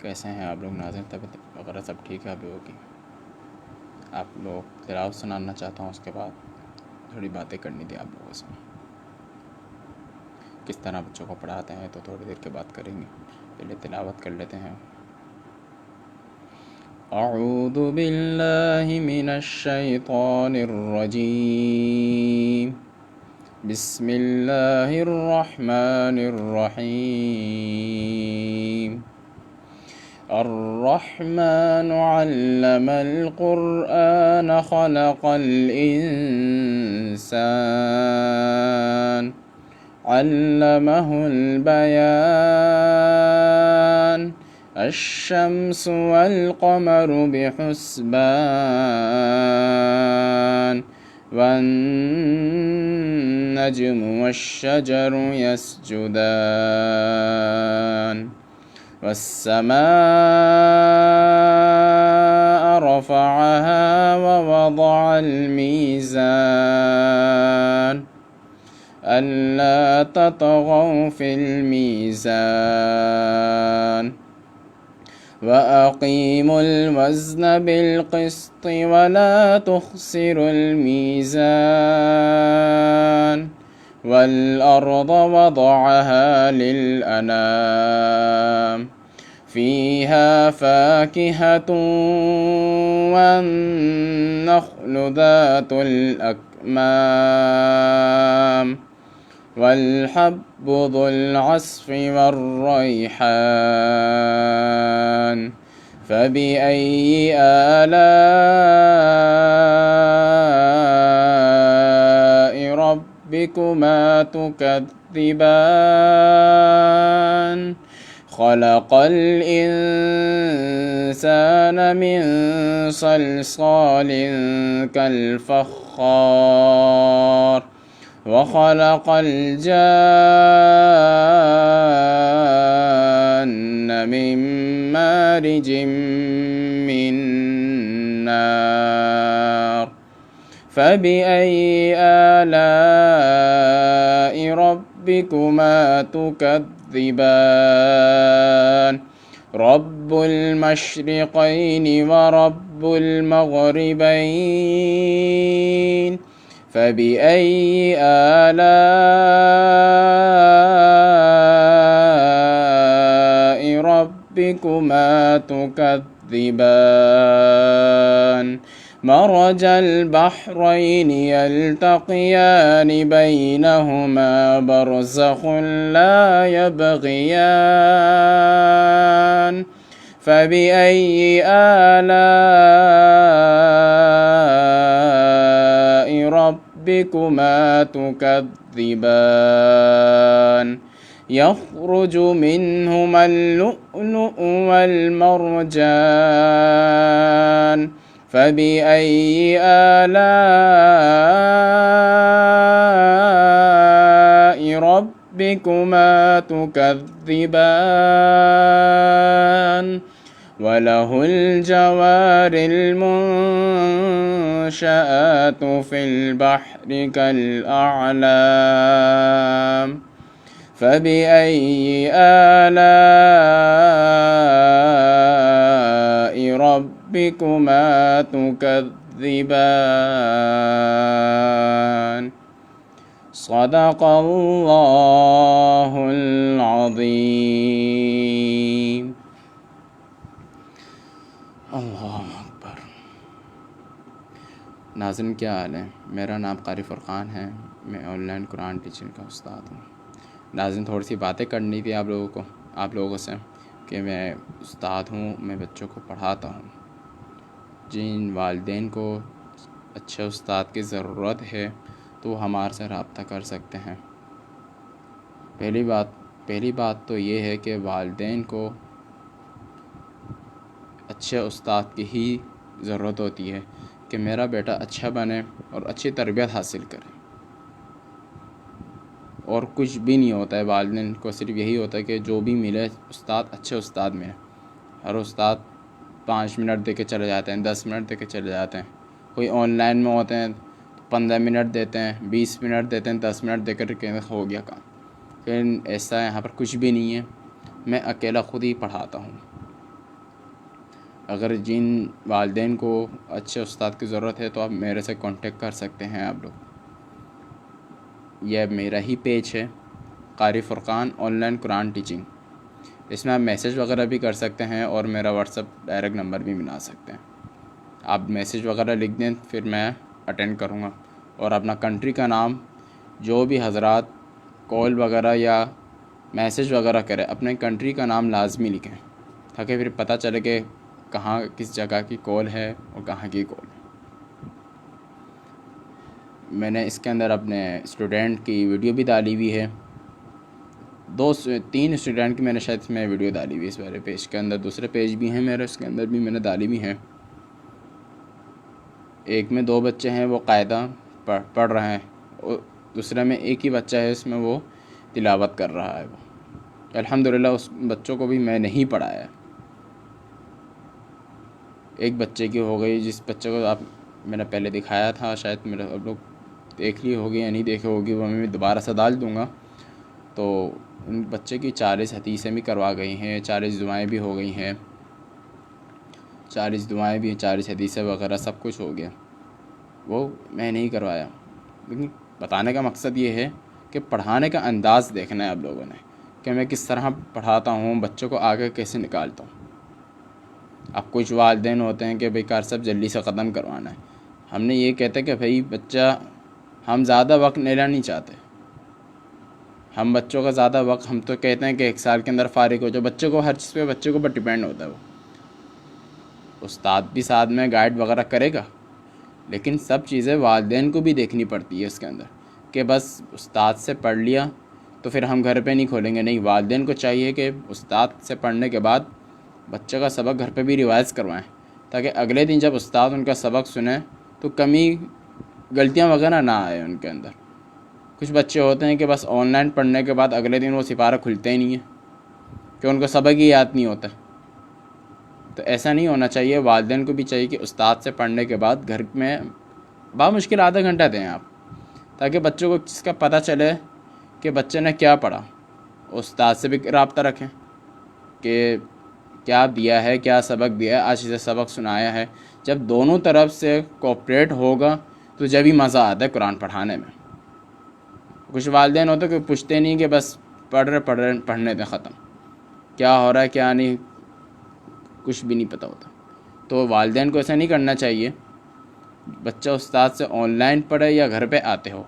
کیسے ہیں آپ لوگ ناظرین؟ طبیعت وغیرہ سب ٹھیک ہے آپ لوگوں کی؟ آپ لوگ تلاوت سنانا چاہتا ہوں، اس کے بعد تھوڑی باتیں کرنی تھی آپ لوگوں سے. کس طرح بچوں کو پڑھاتے ہیں تو تھوڑی دیر کے بعد کریں گے. پہلے تلاوت کر لیتے ہیں. اعوذ باللہ من الشیطان الرجیم. بسم اللہ الرحمن الرحیم. الرحمن علم القرآن خلق الإنسان علمه البيان الشمس والقمر بحسبان والنجم والشجر يسجدان والسماء رفعها ووضع الميزان ألا تطغوا في الميزان وأقيموا الوزن بالقسط ولا تخسروا الميزان والأرض وضعها للأنام فيها فاكهة والنخل ذات الأكمام والحب ذو العصف والريحان فبأي آلاء ربكما تكذبان خلق الإنسان من صلصال كالفخار وخلق الجان من مارج من نار فبأي آلاء ربكما تكذبان رب المشرقين ورب المغربين فبأي آلاء ربكما تكذبان مرج البحرين يلتقيان بينهما برزخ لا يبغيان فبأي آلاء ربكما تكذبان يخرج منهما اللؤلؤ والمرجان فبأي آلاء ربكما تكذبان وله الجوار المنشآت في البحر كالأعلام فبأي آلاء ربكما تكذبان صدق اللہ العظیم. اللہ اکبر. ناظرین کیا حال ہے؟ میرا نام قاری فرقان ہے. میں آن لائن قرآن ٹیچنگ کا استاد ہوں. ناظرین تھوڑی سی باتیں کرنی تھی آپ لوگوں سے کہ میں استاد ہوں، میں بچوں کو پڑھاتا ہوں. جن والدین کو اچھے استاد کی ضرورت ہے تو ہمارے سے رابطہ کر سکتے ہیں. پہلی بات تو یہ ہے کہ والدین کو اچھے استاد کی ہی ضرورت ہوتی ہے کہ میرا بیٹا اچھا بنے اور اچھی تربیت حاصل کرے. اور کچھ بھی نہیں ہوتا ہے، والدین کو صرف یہی ہوتا ہے کہ جو بھی ملے اچھے استاد ملے. ہر استاد 5 منٹ دے کے چلے جاتے ہیں، 10 منٹ دے کے چلے جاتے ہیں. کوئی آن لائن میں ہوتے ہیں 15 منٹ دیتے ہیں، 20 منٹ دیتے ہیں، 10 منٹ دے کر کے ہو گیا کام. لیکن ایسا یہاں پر کچھ بھی نہیں ہے. میں اکیلا خود ہی پڑھاتا ہوں. اگر جن والدین کو اچھے استاد کی ضرورت ہے تو آپ میرے سے کانٹیکٹ کر سکتے ہیں آپ لوگ. یہ میرا ہی پیج ہے قاری فرقان آن لائن قرآن ٹیچنگ. اس میں آپ میسیج وغیرہ بھی کر سکتے ہیں اور میرا واٹس اپ ڈائریکٹ نمبر بھی ملا سکتے ہیں. آپ میسیج وغیرہ لکھ دیں پھر میں اٹینڈ کروں گا. اور اپنا کنٹری کا نام جو بھی حضرات کال وغیرہ یا میسیج وغیرہ کرے اپنے کنٹری کا نام لازمی لکھیں تاکہ پھر پتہ چلے کہ کہاں کس جگہ کی کال ہے اور کہاں کی کال ہے. میں نے اس کے اندر اپنے اسٹوڈنٹ کی ویڈیو بھی ڈالی ہوئی ہے. 2-3 اسٹوڈنٹ کی میں نے شاید اس میں ویڈیو ڈالی ہوئی ہے اس والے پیج کے اندر. دوسرے پیج بھی ہیں میرے اس کے اندر بھی میں نے ڈالی ہوئی ہیں. ایک میں 2 بچے ہیں وہ قاعدہ پڑھ رہے ہیں اور دوسرے میں ایک ہی بچہ ہے اس میں وہ تلاوت کر رہا ہے. وہ الحمدللہ اس بچوں کو بھی میں نہیں پڑھایا. ایک بچے کی ہو گئی جس بچے کو آپ میں نے پہلے دکھایا تھا شاید میرے اب لوگ دیکھ لی ہوگی یا نہیں دیکھے ہوگی وہ میں دوبارہ سے ڈال دوں گا. تو ان بچے کی 40 حدیثیں بھی کروا گئی ہیں, 40 دعائیں بھی ہو گئی ہیں, 40 دعائیں بھی 40 حدیثیں وغیرہ سب کچھ ہو گیا. وہ میں نہیں کروایا. لیکن بتانے کا مقصد یہ ہے کہ پڑھانے کا انداز دیکھنا ہے آپ لوگوں نے کہ میں کس طرح پڑھاتا ہوں, بچوں کو آگے کیسے نکالتا ہوں. اب کچھ والدین ہوتے ہیں کہ بھئی کار صاحب جلدی سے ختم کروانا ہے. ہم نے یہ کہتے کہ بھئی بچہ ہم زیادہ وقت لینا نہیں چاہتے. ہم بچوں کا زیادہ وقت ہم تو کہتے ہیں کہ 1 سال کے اندر فارغ ہو جائے. بچے کو ہر چیز پہ بچے کو پر ڈپینڈ ہوتا ہے. وہ استاد بھی ساتھ میں گائیڈ وغیرہ کرے گا لیکن سب چیزیں والدین کو بھی دیکھنی پڑتی ہے اس کے اندر کہ بس استاد سے پڑھ لیا تو پھر ہم گھر پہ نہیں کھولیں گے. نہیں, والدین کو چاہیے کہ استاد سے پڑھنے کے بعد بچے کا سبق گھر پہ بھی ریوائز کروائیں تاکہ اگلے دن جب استاد ان کا سبق سنیں تو کمی غلطیاں وغیرہ نہ آئے ان کے اندر. کچھ بچے ہوتے ہیں کہ بس آن لائن پڑھنے کے بعد اگلے دن وہ سپارہ کھلتے ہی نہیں ہیں کہ ان کو سبق ہی یاد نہیں ہوتا. تو ایسا نہیں ہونا چاہیے. والدین کو بھی چاہیے کہ استاد سے پڑھنے کے بعد گھر میں بامشکل آدھا گھنٹہ دیں آپ تاکہ بچوں کو اس کا پتہ چلے کہ بچے نے کیا پڑھا. استاد سے بھی رابطہ رکھیں کہ کیا دیا ہے, کیا سبق دیا ہے, آج اسے سبق سنایا ہے. جب دونوں طرف سے کوپریٹ ہوگا تو جب ہی مزہ آتا ہے قرآن پڑھانے میں. کچھ والدین ہوتے کہ پوچھتے نہیں کہ بس پڑھنے دیں ختم, کیا ہو رہا ہے کیا نہیں کچھ بھی نہیں پتہ ہوتا. تو والدین کو ایسا نہیں کرنا چاہیے. بچہ استاد سے آن لائن پڑھے یا گھر پہ آتے ہو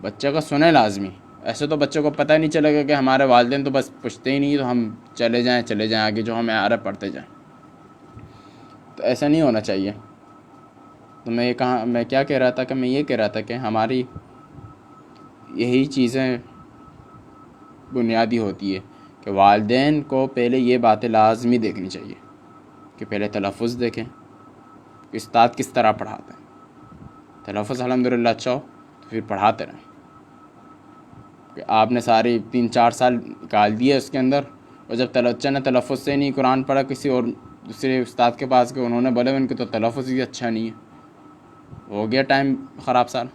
بچہ کا سنیں لازمی. ایسے تو بچوں کو پتہ نہیں چلے گا کہ ہمارے والدین تو بس پوچھتے ہی نہیں تو ہم چلے جائیں آگے جو ہمیں آ رہا پڑھتے جائیں. تو ایسا نہیں ہونا چاہیے. تو میں کیا کہہ رہا تھا کہ میں یہ کہہ رہا تھا کہ ہماری یہی چیزیں بنیادی ہوتی ہے کہ والدین کو پہلے یہ باتیں لازمی دیکھنی چاہیے کہ پہلے تلفظ دیکھیں کہ استاد کس طرح پڑھاتے ہیں. تلفظ الحمدللہ اچھا ہو تو پھر پڑھاتے رہیں. کہ آپ نے ساری 3-4 سال نکال دیے اس کے اندر اور جب بچہ نے تلفظ سے نہیں قرآن پڑھا کسی اور دوسرے استاد کے پاس گئے انہوں نے بولے ان کے تو تلفظ ہی اچھا نہیں ہے, ہو گیا ٹائم خراب سال.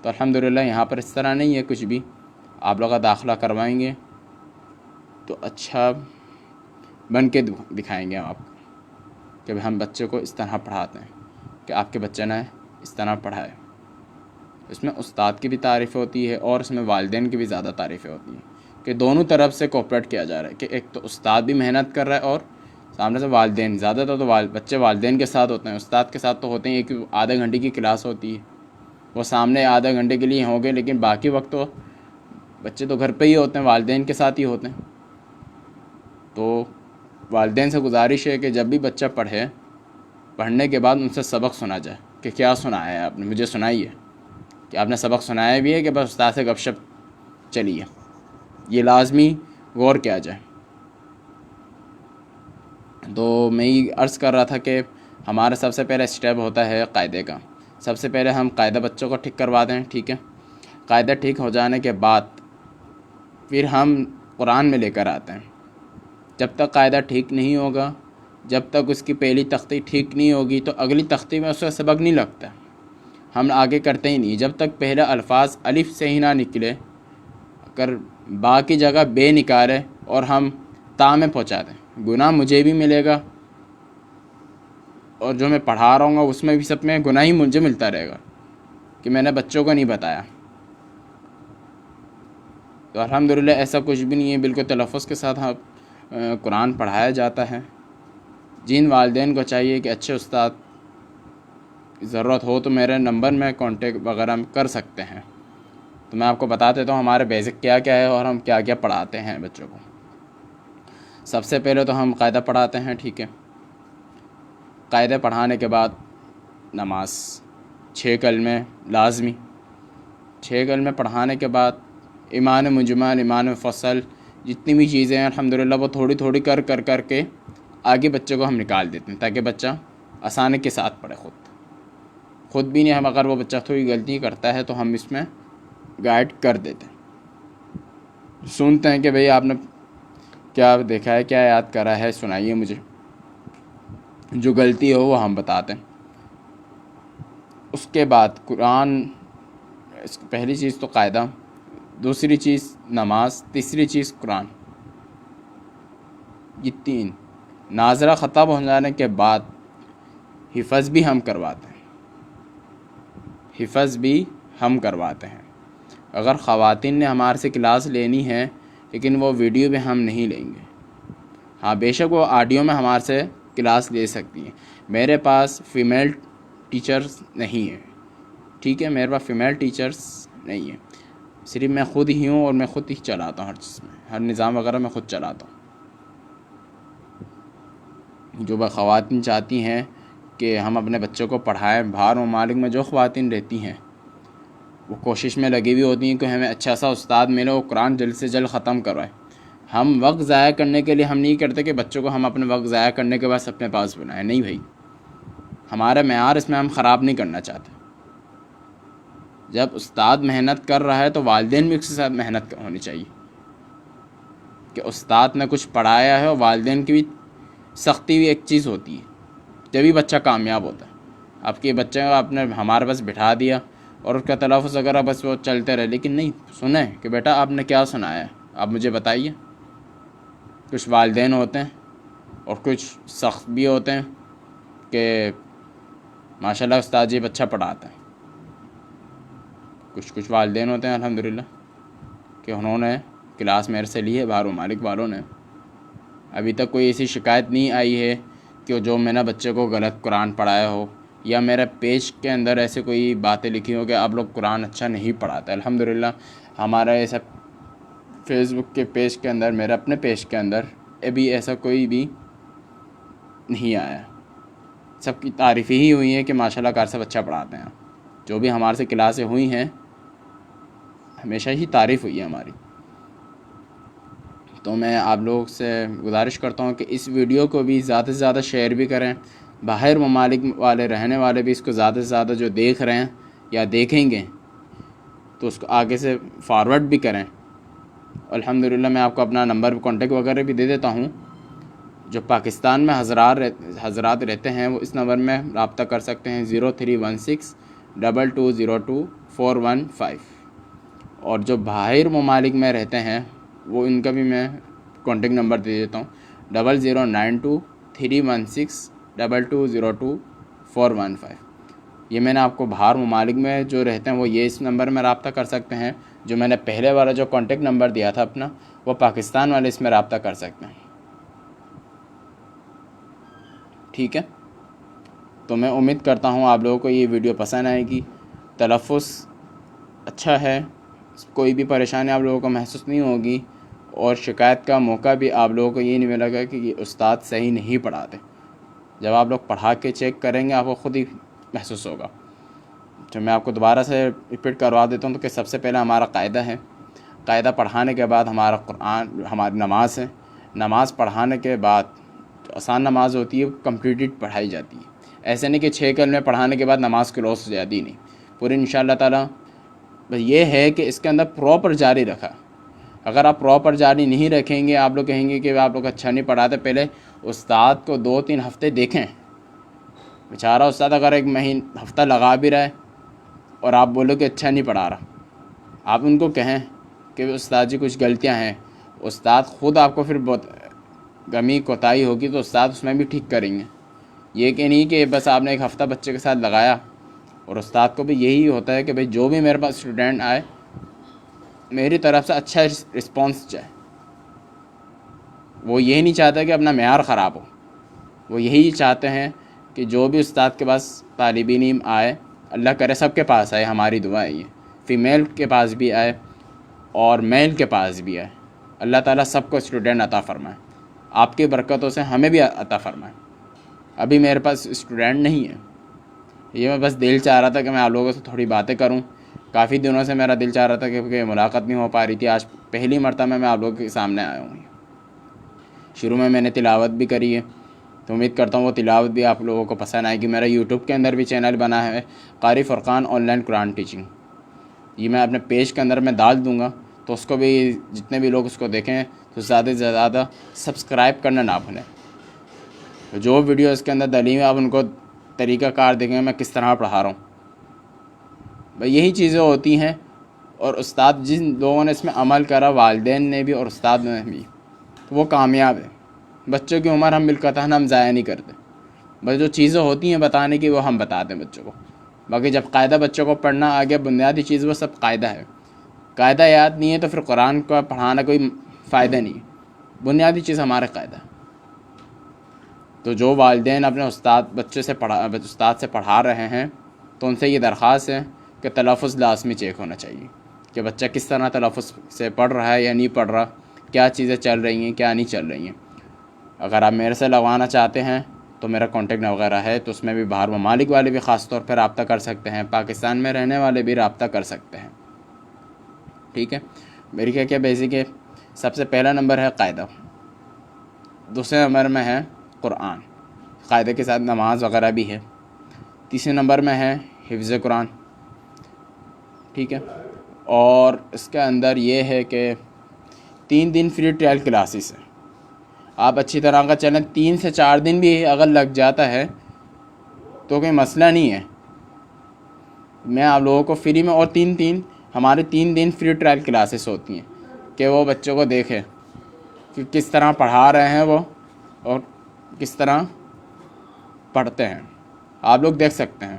تو الحمدللہ یہاں پر اس طرح نہیں ہے کچھ بھی. آپ لوگ کا داخلہ کروائیں گے تو اچھا بن کے دکھائیں گے آپ کو کہ ہم بچے کو اس طرح پڑھاتے ہیں کہ آپ کے بچے نے اس طرح پڑھائے. اس میں استاد کی بھی تعریف ہوتی ہے اور اس میں والدین کی بھی زیادہ تعریفیں ہوتی ہیں کہ دونوں طرف سے کوپریٹ کیا جا رہا ہے کہ ایک تو استاد بھی محنت کر رہا ہے اور سامنے سے والدین. زیادہ تر تو بچے والدین کے ساتھ ہوتے ہیں, استاد کے ساتھ تو ہوتے ہیں. ایک آدھے گھنٹے کی کلاس ہوتی ہے وہ سامنے آدھے گھنٹے کے لیے ہوں گے لیکن باقی وقت تو بچے تو گھر پہ ہی ہوتے ہیں, والدین کے ساتھ ہی ہوتے ہیں. تو والدین سے گزارش ہے کہ جب بھی بچہ پڑھنے کے بعد ان سے سبق سنا جائے کہ کیا سنایا ہے آپ نے, مجھے سنائیے کہ آپ نے سبق سنایا بھی ہے کہ بس استاد سے گپ شپ چلی ہے. یہ لازمی غور کیا جائے. تو میں یہ عرض کر رہا تھا کہ ہمارا سب سے پہلا اسٹیپ ہوتا ہے قاعدے کا. سب سے پہلے ہم قاعدہ بچوں کو ٹھیک کروا دیں. ٹھیک ہے, قاعدہ ٹھیک ہو جانے کے بعد پھر ہم قرآن میں لے کر آتے ہیں. جب تک قاعدہ ٹھیک نہیں ہوگا, جب تک اس کی پہلی تختی ٹھیک نہیں ہوگی تو اگلی تختی میں اس کا سبق نہیں لگتا. ہم آگے کرتے ہی نہیں جب تک پہلا الفاظ الف سے ہی نہ نکلے. اگر با کی جگہ بے نکالے اور ہم تا میں پہنچا دیں گناہ مجھے بھی ملے گا اور جو میں پڑھا رہا ہوں گا اس میں بھی سب میں گناہ ہی مجھے ملتا رہے گا کہ میں نے بچوں کو نہیں بتایا. تو الحمدللہ ایسا کچھ بھی نہیں ہے، بالکل تلفظ کے ساتھ قرآن پڑھایا جاتا ہے. جن والدین کو چاہیے کہ اچھے استاد ضرورت ہو تو میرے نمبر میں کانٹیکٹ وغیرہ کر سکتے ہیں. تو میں آپ کو بتا دیتا ہوں ہمارے بیسک کیا کیا ہے اور ہم کیا کیا پڑھاتے ہیں بچوں کو. سب سے پہلے تو ہم قاعدہ پڑھاتے ہیں، ٹھیک ہے. قاعدہ پڑھانے کے بعد نماز 6 کلمے لازمی. 6 کلمے پڑھانے کے بعد ایمان مجمل، ایمان مفصل، جتنی بھی چیزیں ہیں الحمدللہ وہ تھوڑی تھوڑی کر کے آگے بچے کو ہم نکال دیتے ہیں تاکہ بچہ آسانی کے ساتھ پڑھے. خود بھی نہیں، ہم اگر وہ بچہ تھوڑی غلطی کرتا ہے تو ہم اس میں گائیڈ کر دیتے ہیں. سنتے ہیں کہ بھئی آپ نے کیا دیکھا ہے، کیا یاد کرا ہے، سنائیے مجھے. جو غلطی ہو وہ ہم بتاتے ہیں. اس کے بعد قرآن، پہلی چیز تو قاعدہ، دوسری چیز نماز، تیسری چیز قرآن. یہ 3 ناظرہ ختم ہو جانے کے بعد حفظ بھی ہم کرواتے ہیں. اگر خواتین نے ہمارے سے کلاس لینی ہے لیکن وہ ویڈیو میں ہم نہیں لیں گے. ہاں بے شک وہ آڈیو میں ہمارے سے کلاس لے سکتی ہیں. میرے پاس فیمیل ٹیچرز نہیں ہیں، ٹھیک ہے. میرے پاس فیمیل ٹیچرز نہیں ہیں، صرف میں خود ہی ہوں اور میں خود ہی چلاتا ہوں ہر چیز میں، ہر نظام وغیرہ میں خود چلاتا ہوں. جو خواتین چاہتی ہیں کہ ہم اپنے بچوں کو پڑھائیں، باہر ممالک میں جو خواتین رہتی ہیں وہ کوشش میں لگی ہوئی ہوتی ہیں کہ ہمیں اچھا سا استاد ملے اور قرآن جلد سے جلد ختم کروائے. ہم وقت ضائع کرنے کے لیے ہم نہیں کرتے کہ بچوں کو ہم اپنے وقت ضائع کرنے کے بعد اپنے پاس بنائیں. نہیں بھائی، ہمارا معیار اس میں ہم خراب نہیں کرنا چاہتے. جب استاد محنت کر رہا ہے تو والدین بھی اس کے ساتھ محنت ہونی چاہیے کہ استاد نے کچھ پڑھایا ہے، اور والدین کی بھی سختی بھی ایک چیز ہوتی ہے، جبھی بچہ کامیاب ہوتا ہے. آپ کے بچے کو آپ نے ہمارے پاس بٹھا دیا اور اس کا تلفظ وغیرہ بس وہ چلتے رہے، لیکن نہیں سنیں کہ بیٹا آپ نے کیا سنایا ہے، آپ مجھے بتائیے. کچھ والدین ہوتے ہیں اور کچھ سخت بھی ہوتے ہیں کہ ماشاءاللہ استاد جی اچھا پڑھاتا ہے. کچھ والدین ہوتے ہیں الحمدللہ کہ انہوں نے کلاس میرے سے لی ہے، باہر ممالک والوں نے. ابھی تک کوئی ایسی شکایت نہیں آئی ہے کہ جو میں نے بچے کو غلط قرآن پڑھایا ہو یا میرے پیج کے اندر ایسے کوئی باتیں لکھی ہو کہ آپ لوگ قرآن اچھا نہیں پڑھاتے. الحمدللہ ہمارا ایسا فیس بک کے پیج کے اندر، میرے اپنے پیج کے اندر ابھی ایسا کوئی بھی نہیں آیا. سب کی تعریف ہی ہوئی ہے کہ ماشاءاللہ کار صاحب اچھا پڑھاتے ہیں. جو بھی ہمارے سے کلاسیں ہوئی ہیں ہمیشہ ہی تعریف ہوئی ہے ہماری. تو میں آپ لوگ سے گزارش کرتا ہوں کہ اس ویڈیو کو بھی زیادہ سے زیادہ شیئر بھی کریں. باہر ممالک والے رہنے والے بھی اس کو زیادہ سے زیادہ جو دیکھ رہے ہیں یا دیکھیں گے تو اس کو آگے سے فارورڈ بھی کریں. الحمدللہ میں آپ کو اپنا نمبر کانٹیکٹ وغیرہ بھی دے دیتا ہوں. جو پاکستان میں حضرات رہتے ہیں وہ اس نمبر میں رابطہ کر سکتے ہیں 031622024115. اور جو باہر ممالک میں رہتے ہیں وہ ان کا بھی میں کانٹیکٹ نمبر دے دیتا ہوں 00923162202415. یہ میں نے آپ کو باہر ممالک میں جو رہتے ہیں وہ یہ اس نمبر میں رابطہ کر سکتے ہیں. جو میں نے پہلے والا جو کانٹیکٹ نمبر دیا تھا اپنا، وہ پاکستان والے اس میں رابطہ کر سکتے ہیں. ٹھیک ہے، تو میں امید کرتا ہوں آپ لوگوں کو یہ ویڈیو پسند آئے گی. تلفظ اچھا ہے، کوئی بھی پریشانی آپ لوگوں کو محسوس نہیں ہوگی، اور شکایت کا موقع بھی آپ لوگوں کو یہ نہیں ملے گا کہ یہ استاد صحیح نہیں پڑھاتے. جب آپ لوگ پڑھا کے چیک کریں گے آپ کو خود ہی محسوس ہوگا. تو میں آپ کو دوبارہ سے ریپیٹ کروا دیتا ہوں تو کہ سب سے پہلے ہمارا قاعدہ ہے. قاعدہ پڑھانے کے بعد ہمارا قرآن، ہماری نماز ہے. نماز پڑھانے کے بعد جو آسان نماز ہوتی ہے وہ کمپلیٹڈ پڑھائی جاتی ہے. ایسے نہیں کہ 6 کلمے پڑھانے کے بعد نماز کلوز ہو جاتی، نہیں، پوری انشاءاللہ تعالیٰ. بس یہ ہے کہ اس کے اندر پراپر جاری رکھا. اگر آپ پراپر جاری نہیں رکھیں گے، آپ لوگ کہیں گے کہ آپ لوگ اچھا نہیں پڑھاتے. پہلے استاد کو 2-3 ہفتے دیکھیں. بیچارہ استاد اگر ایک ہفتہ لگا بھی رہا ہے اور آپ بولو کہ اچھا نہیں پڑھا رہا، آپ ان کو کہیں کہ استاد جی کچھ غلطیاں ہیں. استاد خود آپ کو پھر کمی کوتاہی ہوگی تو استاد اس میں بھی ٹھیک کریں گے. یہ کہ نہیں کہ بس آپ نے ایک ہفتہ بچے کے ساتھ لگایا. اور استاد کو بھی یہی ہوتا ہے کہ بھئی جو بھی میرے پاس اسٹوڈنٹ آئے میری طرف سے اچھا رسپانس چاہے. وہ یہ نہیں چاہتا کہ اپنا معیار خراب ہو. وہ یہی چاہتے ہیں کہ جو بھی استاد کے پاس طالب علم آئے، اللہ کرے سب کے پاس آئے، ہماری دعا ہے یہ، فیمیل کے پاس بھی آئے اور میل کے پاس بھی آئے. اللہ تعالیٰ سب کو اسٹوڈنٹ عطا فرمائے. آپ کی برکتوں سے ہمیں بھی عطا فرمائے. ابھی میرے پاس اسٹوڈنٹ نہیں ہے. یہ میں بس دل چاہ رہا تھا کہ میں آپ لوگوں سے تھوڑی باتیں کروں. کافی دنوں سے میرا دل چاہ رہا تھا کہ ملاقات نہیں ہو پا رہی تھی. آج پہلی مرتبہ میں آپ لوگوں کے سامنے آیا ہوں. شروع میں نے تلاوت بھی کری ہے، تو امید کرتا ہوں وہ تلاوت بھی آپ لوگوں کو پسند آئے گی. میرا یوٹیوب کے اندر بھی چینل بنا ہے قاری فرقان آن لائن قرآن ٹیچنگ. یہ میں اپنے پیج کے اندر میں ڈال دوں گا، تو اس کو بھی جتنے بھی لوگ اس کو دیکھیں تو زیادہ سے زیادہ سبسکرائب کرنا نہ بھولیں. جو ویڈیو اس کے اندر ڈلی ہوئی آپ ان کو طریقہ کار دیکھیں میں کس طرح پڑھا رہا ہوں. بھئی یہی چیزیں ہوتی ہیں. اور استاد جن لوگوں نے اس میں عمل کرا، والدین نے بھی اور استاد نے بھی، تو وہ کامیاب ہے. بچوں کی عمر ہم بالقطع ہم ضائع نہیں کرتے. بس جو چیزیں ہوتی ہیں بتانے کی وہ ہم بتاتے ہیں بچوں کو. باقی جب قاعدہ بچوں کو پڑھنا آگے بنیادی چیز وہ سب قاعدہ ہے. قاعدہ یاد نہیں ہے تو پھر قرآن کا پڑھانا کوئی فائدہ نہیں. بنیادی چیز ہمارا قاعدہ. تو جو والدین اپنے استاد سے پڑھا رہے ہیں تو ان سے یہ درخواست ہے کہ تلفظ لازمی چیک ہونا چاہیے کہ بچہ کس طرح تلفظ سے پڑھ رہا ہے یا نہیں پڑھ رہا، کیا چیزیں چل رہی ہیں کیا نہیں چل رہی ہیں. اگر آپ میرے سے لگوانا چاہتے ہیں تو میرا کانٹیکٹ وغیرہ ہے، تو اس میں بھی باہر ممالک والے بھی خاص طور پہ رابطہ کر سکتے ہیں. پاکستان میں رہنے والے بھی رابطہ کر سکتے ہیں. ٹھیک ہے. میری کیا بیسک ہے. سب سے پہلا نمبر ہے قاعدہ، دوسرے نمبر میں ہے قرآن، قاعدے کے ساتھ نماز وغیرہ بھی ہے. تیسرے نمبر میں ہے حفظ قرآن. ٹھیک ہے. اور اس کے اندر یہ ہے کہ 3 دن فری ٹرائل کلاسز ہیں. آپ اچھی طرح کا چلیں، 3 سے 4 دن بھی اگر لگ جاتا ہے تو کوئی مسئلہ نہیں ہے. میں آپ لوگوں کو فری میں، اور ہمارے 3 دن فری ٹرائل کلاسز ہوتی ہیں کہ وہ بچوں کو دیکھیں کہ کس طرح پڑھا رہے ہیں وہ اور کس طرح پڑھتے ہیں. آپ لوگ دیکھ سکتے ہیں.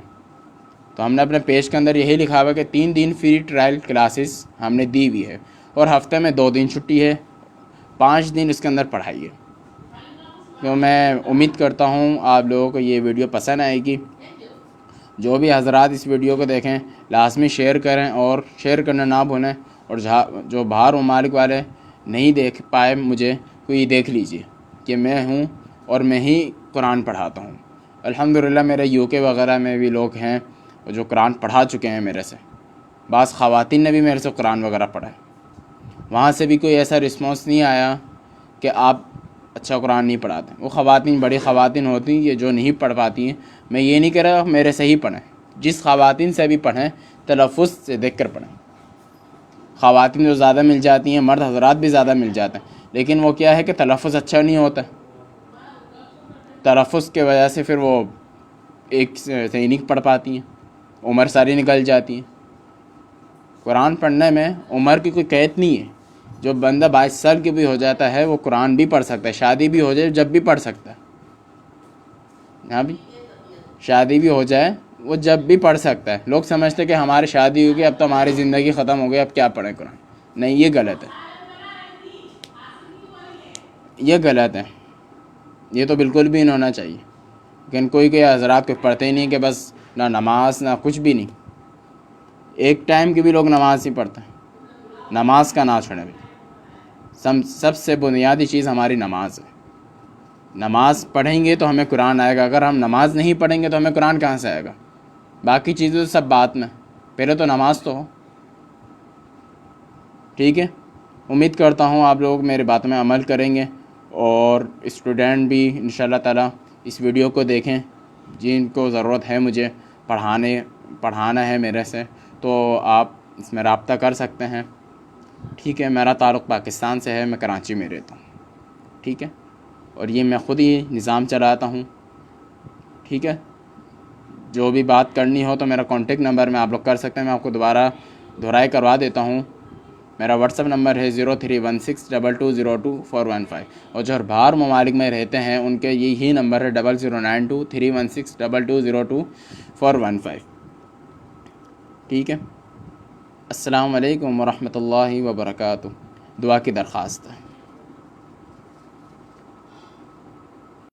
تو ہم نے اپنے پیج کے اندر یہی لکھا ہوا ہے کہ 3 دن فری ٹرائل کلاسز ہم نے دی ہوئی ہے، اور ہفتے میں 2 دن چھٹی ہے، 5 دن اس کے اندر پڑھائی ہے. تو میں امید کرتا ہوں آپ لوگوں کو یہ ویڈیو پسند آئے گی. جو بھی حضرات اس ویڈیو کو دیکھیں لازمی شیئر کریں، اور شیئر کرنا نہ بھولیں. اور جو باہر ممالک والے نہیں دیکھ پائے مجھے، کوئی دیکھ لیجئے کہ میں ہوں اور میں ہی قرآن پڑھاتا ہوں. الحمدللہ میرے UK وغیرہ میں بھی لوگ ہیں جو قرآن پڑھا چکے ہیں میرے سے. بعض خواتین نے بھی میرے سے قرآن وغیرہ پڑھا ہے. وہاں سے بھی کوئی ایسا رسپانس نہیں آیا کہ آپ اچھا قرآن نہیں پڑھاتے. وہ خواتین بڑی خواتین ہوتی ہیں یہ جو نہیں پڑھ پاتی ہیں. میں یہ نہیں کہہ رہا میرے سے ہی پڑھیں، جس خواتین سے بھی پڑھیں تلفظ سے دیکھ کر پڑھیں. خواتین جو زیادہ مل جاتی ہیں، مرد حضرات بھی زیادہ مل جاتے ہیں، لیکن وہ کیا ہے کہ تلفظ اچھا نہیں ہوتا. تلفظ کے وجہ سے پھر وہ ایک سے نہیں پڑھ پاتی ہیں، عمر ساری نکل جاتی ہیں. قرآن پڑھنے میں عمر کی کوئی قید نہیں ہے. جو بندہ 22 سال کی بھی ہو جاتا ہے وہ قرآن بھی پڑھ سکتا ہے. شادی بھی ہو جائے جب بھی پڑھ سکتا ہے. ہاں بھی شادی بھی ہو جائے وہ جب بھی پڑھ سکتا ہے. لوگ سمجھتے ہیں کہ ہماری شادی ہوگی اب تو ہماری زندگی ختم ہو گئی، اب کیا پڑھیں قرآن. نہیں، یہ غلط ہے. یہ غلط ہے. یہ تو بالکل بھی نہیں ہونا چاہیے. لیکن کوئی حضرات کو پڑھتے ہی نہیں کہ بس نہ نماز نہ کچھ بھی نہیں. ایک ٹائم کی بھی لوگ نماز نہیں پڑھتے. نماز کا نہ چھوڑیں. سب سے بنیادی چیز ہماری نماز ہے. نماز پڑھیں گے تو ہمیں قرآن آئے گا. اگر ہم نماز نہیں پڑھیں گے تو ہمیں قرآن کہاں سے آئے گا. باقی چیزیں تو سب بات میں، پہلے تو نماز تو ہو. ٹھیک ہے. امید کرتا ہوں آپ لوگ میری بات میں عمل کریں گے، اور اسٹوڈنٹ بھی انشاءاللہ تعالی اس ویڈیو کو دیکھیں. جن کو ضرورت ہے مجھے پڑھانا ہے میرے سے، تو آپ اس میں رابطہ کر سکتے ہیں. ٹھیک ہے. میرا تعلق پاکستان سے ہے، میں کراچی میں رہتا ہوں. ٹھیک ہے. اور یہ میں خود ہی نظام چلاتا ہوں. ٹھیک ہے. جو بھی بات کرنی ہو تو میرا کانٹیکٹ نمبر میں آپ لوگ کر سکتے ہیں. میں آپ کو دوبارہ دہرائی کروا دیتا ہوں میرا واٹس ایپ نمبر ہے 031622022415، اور جو باہر ممالک میں رہتے ہیں ان کے یہی نمبر ہے 009231622415۔ ٹھیک ہے، السلام علیکم ورحمۃ اللہ وبرکاتہ۔ دعا کی درخواست ہے۔